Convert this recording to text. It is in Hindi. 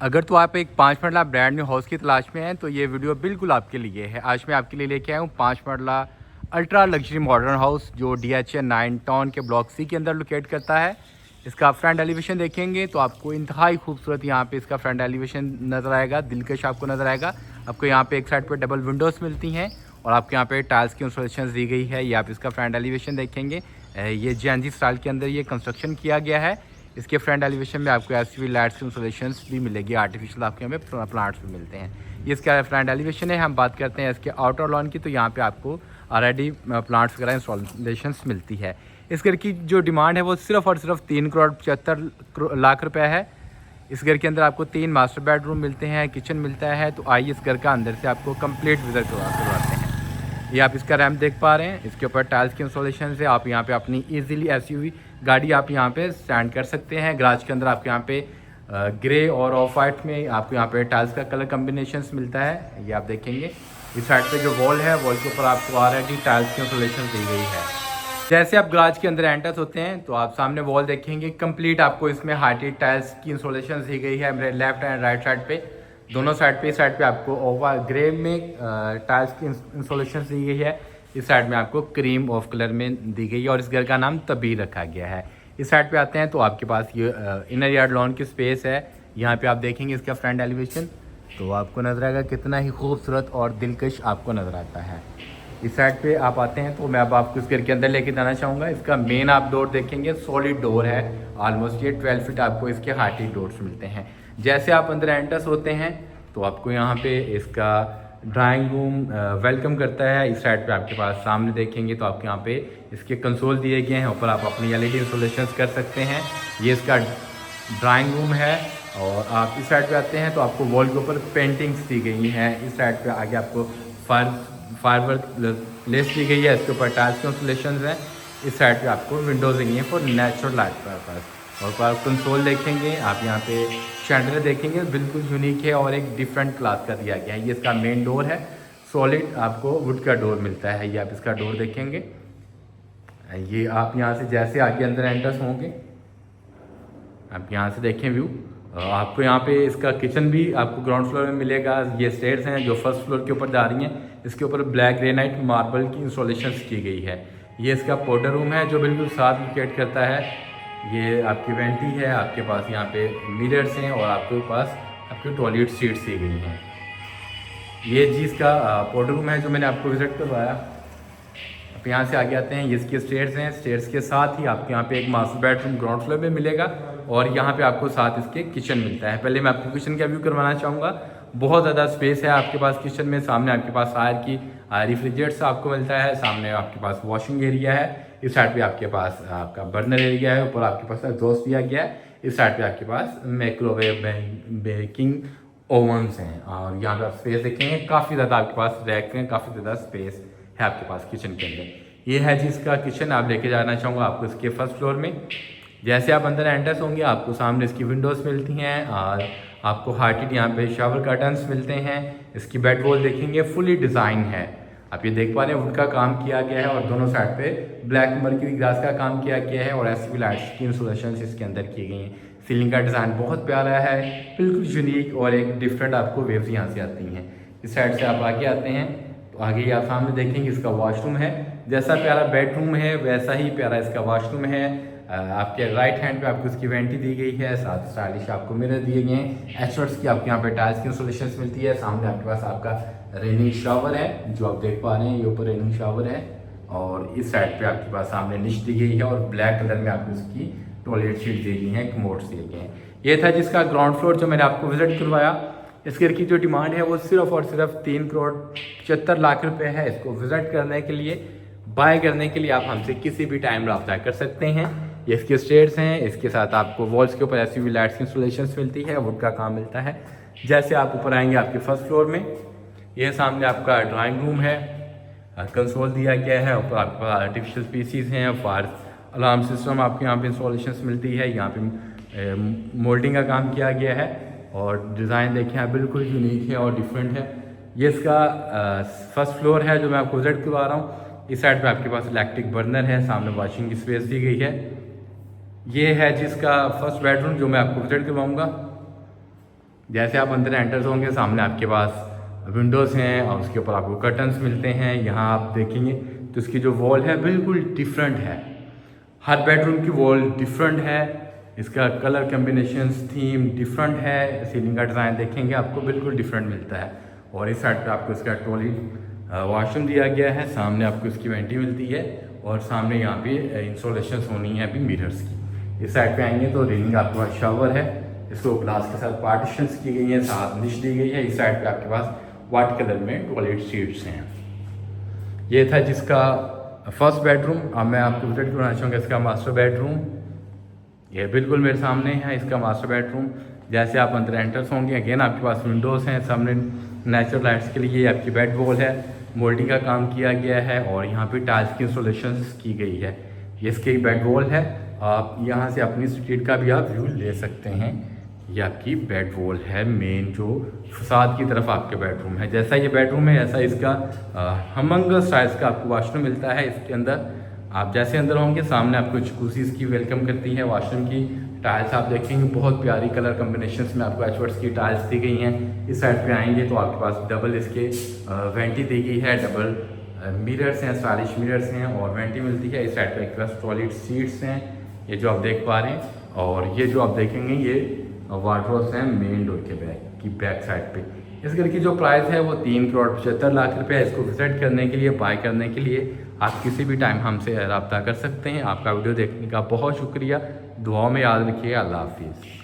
अगर तो आप एक 5 मरला ब्रांड न्यू हाउस की तलाश में हैं तो ये वीडियो बिल्कुल आपके लिए है। आज मैं आपके लिए लेके आया हूँ 5 मरला अल्ट्रा लग्जरी मॉडर्न हाउस जो DHA 9 टाउन के ब्लॉक सी के अंदर लोकेट करता है। इसका फ्रंट एलिवेशन देखेंगे तो आपको इंतहाई खूबसूरत यहाँ पे इसका फ्रंट एलिवेशन नज़र आएगा, दिलकश आपको नज़र आएगा। आपको यहाँ पे एक साइड पे डबल विंडोज़ मिलती हैं और आपको यहाँ पे टाइल्स की इंस्टॉलेशन दी गई है। ये आप इसका फ्रंट एलिवेशन देखेंगे, ये JNG स्टाइल के अंदर ये कंस्ट्रक्शन किया गया है। इसके फ्रंट एलिवेशन में आपको एसयूवी लाइट्स की इंस्टॉलेशन भी मिलेगी, आर्टिफिशियल आपके हमें प्लांट्स भी मिलते हैं। ये इसका फ्रंट एलिवेशन है। हम बात करते हैं इसके आउटर लॉन की, तो यहाँ पे आपको ऑलरेडी प्लांट्स वगैरह इंस्टॉलेशन मिलती है। इस घर की जो डिमांड है वो सिर्फ और सिर्फ 3,75,00,000 रुपये है। इस घर के अंदर आपको 3 मास्टर बेडरूम मिलते हैं, किचन मिलता है। तो आइए इस घर का अंदर से आपको कंप्लीट विजिट करवाते हैं। ये आप इसका रैम्प देख पा रहे हैं, इसके ऊपर टाइल्स की इंस्टॉलेशन से आप यहाँ पे अपनी इजीली एसयूवी गाड़ी आप यहाँ पे स्टैंड कर सकते हैं। गराज के अंदर आपको यहाँ पे ग्रे और ऑफ वाइट में आपको यहाँ पे टाइल्स का कलर कम्बिनेशन मिलता है। ये आप देखेंगे इस साइड पे जो वॉल है, वॉल के ऊपर आपको ऑलरेडी टाइल्स की इंस्टॉलेशन दी गई है। जैसे आप गराज के अंदर एंटर होते हैं तो आप सामने वॉल देखेंगे, कंप्लीट आपको इसमें हार्टेड टाइल्स की इंस्टॉलेशन दी गई है। मेरे लेफ्ट एंड राइट साइड पे दोनों साइड पे, इस साइड पे आपको ओवर ग्रे में टाइल्स की इंस्टॉलेशन दी गई है, इस साइड में आपको क्रीम ऑफ कलर में दी गई है और इस घर का नाम तबीर रखा गया है। इस साइड पे आते हैं तो आपके पास ये इनर यार्ड लॉन की स्पेस है। यहाँ पे आप देखेंगे इसका फ्रंट एलिवेशन तो आपको नजर आएगा कितना ही खूबसूरत और दिलकश आपको नज़र आता है। इस साइड पे आप आते हैं तो मैं अब आपको इस घर के अंदर लेके जाना चाहूँगा। इसका मेन आप डोर देखेंगे, सॉलिड डोर है, ऑलमोस्ट ये 12 फीट आपको इसके हार्टेड डोर्स मिलते हैं। जैसे आप अंदर एंटर्स होते हैं तो आपको यहाँ पे इसका ड्राइंग रूम वेलकम करता है। इस साइड पे आपके पास सामने देखेंगे तो आपके यहाँ पे इसके कंसोल दिए गए हैं, ऊपर आप अपनी LED इंस्टॉलेशन कर सकते हैं। ये इसका ड्राइंग रूम है। और आप इस साइड पे आते हैं तो आपको वॉल के ऊपर पेंटिंग्स दी गई हैं। इस साइड पे आगे आपको फाइबर लेस दी गई है, इसके ऊपर टाइल्स के इंस्टॉलेशन हैं। इस साइड पे आपको विंडोज दी गई हैं फॉर नेचुरल लाइट पर्पस। और आप कंसोल देखेंगे, आप यहाँ पे शैंडलर देखेंगे, बिल्कुल यूनिक है और एक डिफरेंट क्लास का दिया गया है। ये इसका मेन डोर है, सॉलिड आपको वुड का डोर मिलता है। ये आप इसका डोर देखेंगे, ये आप यहाँ से जैसे आगे अंदर एंटर्स होंगे आप यहाँ से देखें व्यू, आपको यहाँ पे इसका किचन भी आपको ग्राउंड फ्लोर में मिलेगा। ये स्टेयर्स हैं जो फर्स्ट फ्लोर के ऊपर जा रही हैं, इसके ऊपर ब्लैक ग्रेनाइट मार्बल की इंस्टॉलेशन की गई है। ये इसका पाउडर रूम है जो बिल्कुल साथ लोकेट करता है। ये आपकी वेंटी है, आपके पास यहाँ पे मिरर्स हैं और आपके पास आपकी टॉयलेट सीट्स दी गई हैं। ये जी इसका पाउडर रूम है जो मैंने आपको विजिट करवाया। आप यहाँ से आगे आते हैं, ये इसके स्टेयर्स हैं, स्टेयर्स के साथ ही आपको यहाँ पे एक मास्टर बेडरूम ग्राउंड फ्लोर में मिलेगा और यहाँ पे आपको साथ इसके किचन मिलता है। पहले मैं आपको किचन का व्यू करवाना चाहूँगा। बहुत ज़्यादा स्पेस है आपके पास किचन में। सामने आपके पास फायर की रेफ्रिजरेटर्स आपको मिलता है, सामने आपके पास वॉशिंग एरिया है, इस साइड पे आपके पास आपका बर्नर एरिया है, ऊपर आपके पास एग्जॉस्ट दिया गया है, इस साइड पे आपके पास माइक्रोवेव बेकिंग ओवन्स हैं। और यहाँ पे आप स्पेस देखेंगे, काफ़ी ज़्यादा आपके पास रैक हैं, काफ़ी ज़्यादा स्पेस है आपके पास किचन के अंदर। ये है जिसका किचन, आप लेके जाना चाहूँगा आपको इसके फर्स्ट फ्लोर में। जैसे आप अंदर एंटर्स होंगे आपको सामने इसकी विंडोज़ मिलती हैं और आपको हार्टेड यहाँ पे शावर कर्टन्स मिलते हैं। इसकी बेड वॉल देखेंगे, फुली डिज़ाइन है, आप ये देख पा रहे हैं, वुड का काम किया गया है और दोनों साइड पे ब्लैक मर्क्यूरी ग्लास का काम किया गया है और एसयूवी लाइट्स की इंस्टॉलेशन इसके अंदर की गई हैं। सीलिंग का डिज़ाइन बहुत प्यारा है, बिल्कुल यूनिक और एक डिफरेंट आपको वेव्स यहाँ से आती हैं। इस साइड से आप आगे आते हैं तो आगे आप सामने देखेंगे इसका वॉशरूम है। जैसा प्यारा बेडरूम है वैसा ही प्यारा इसका वॉशरूम है। आपके राइट हैंड पे आपको इसकी वेंटी दी गई है, साथ स्टाइलिश आपको मिरर दिए गए हैं। एचवर्ड्स की आपके यहाँ पे टाइल्स की इंस्टॉलेशन मिलती है। सामने आपके पास आपका रेनिंग शावर है जो आप देख पा रहे हैं, ये ऊपर रेनिंग शावर है और इस साइड पे आपके पास सामने निश दी गई है और ब्लैक कलर में आपको इसकी टॉयलेट सीट दी गई है, कमोड्स दिए गए हैं। ये था जिसका ग्राउंड फ्लोर जो मैंने आपको विजिट करवाया। इस घर की जो डिमांड है वो सिर्फ और सिर्फ 3,75,00,000 रुपये है। इसको विजिट करने के लिए, बाय करने के लिए आप हमसे किसी भी टाइम रब्ता कर सकते हैं। ये इसके स्टेयर्स हैं, इसके साथ आपको वॉल्स के ऊपर एसयूवी लाइट्स की इंस्टॉलेशन मिलती है, वुड का काम मिलता है। जैसे आप ऊपर आएंगे आपके फर्स्ट फ्लोर में, यह सामने आपका ड्राइंग रूम है, कंसोल दिया गया है, ऊपर आपके पास आर्टिफिशियल स्पीसीज हैं, फायर अलार्म सिस्टम आपको यहाँ पे इंस्टॉलेशन मिलती है। यहाँ पे मोल्डिंग का काम किया गया है और डिज़ाइन देखें आप, बिल्कुल यूनिक है और डिफरेंट है। ये इसका फर्स्ट फ्लोर है जो मैं आपको विजिट करवा रहा हूँ। इस साइड पे आपके पास इलेक्ट्रिक बर्नर है, सामने वॉशिंग की स्पेस दी गई है। ये है जिसका फर्स्ट बेडरूम जो मैं आपको विजिट करवाऊँगा। जैसे आप अंदर एंटर्स होंगे सामने आपके पास विंडोज़ हैं और उसके ऊपर आपको कर्टन्स मिलते हैं। यहाँ आप देखेंगे तो इसकी जो वॉल है बिल्कुल डिफरेंट है, हर बेडरूम की वॉल डिफरेंट है, इसका कलर कम्बिनेशंस थीम डिफरेंट है, सीलिंग का डिज़ाइन देखेंगे आपको बिल्कुल डिफरेंट मिलता है। और इस साइड पे आपको इसका टॉयलेट वॉशरूम दिया गया है, सामने आपको इसकी वेंटी मिलती है और सामने यहाँ पे इंस्टॉलेशन होनी है अभी मिरर्स की। इस साइड पे आएंगे तो रेलिंग आपके पास शावर है, इसको ग्लास के साथ पार्टीशंस की गई हैं, साथ निश दी गई है। इस साइड पे आपके पास वाइट कलर में टॉयलेट सीट्स हैं। ये था जिसका फर्स्ट बेडरूम। अब मैं आपको विजिट करना चाहूँगा इसका मास्टर बेडरूम। ये बिल्कुल मेरे सामने है इसका मास्टर बेडरूम। जैसे आप अंदर एंटर्स होंगे अगेन आपके पास विंडोज़ हैं, सामने नेचुरल लाइट्स के लिए आपकी बेड वॉल है, मोल्डिंग का काम किया गया है और यहाँ पे टाइल्स की इंस्टॉलेशन की गई है। ये इसकी बेड वॉल है, आप यहाँ से अपनी स्ट्रीट का भी आप व्यू ले सकते हैं। ये आपकी बेड वॉल है, मेन जो फसाद की तरफ आपके बेडरूम है। जैसा ये बेडरूम है ऐसा इसका हमंगस साइज़ का आपको वॉशरूम मिलता है। इसके अंदर आप जैसे अंदर होंगे सामने आपको जकूज़ी इसकी वेलकम करती है। वॉशरूम की टाइल्स आप देखेंगे बहुत प्यारी कलर कम्बिनेशंस में आपको एचवर्ड्स की टाइल्स दी गई हैं। इस साइड पे आएंगे तो आपके पास डबल इसके वेंटी दी गई है, डबल मिरर्स हैं, स्टाइलिश मिरर्स हैं और वेंटी मिलती है। इस साइड पे आपके पास टॉयलेट सीट्स हैं, ये जो आप देख पा रहे हैं। और ये जो आप देखेंगे ये वार्डरोब्स हैं मेन डोर के बैक साइड पे। इस घर की जो प्राइस है वो 3,75,00,000 रुपये है। इसको विजिट करने के लिए, बाय करने के लिए आप किसी भी टाइम हमसे रब्ता कर सकते हैं। आपका वीडियो देखने का बहुत शुक्रिया, दुआओं में याद रखिए। अल्लाह हाफिज़।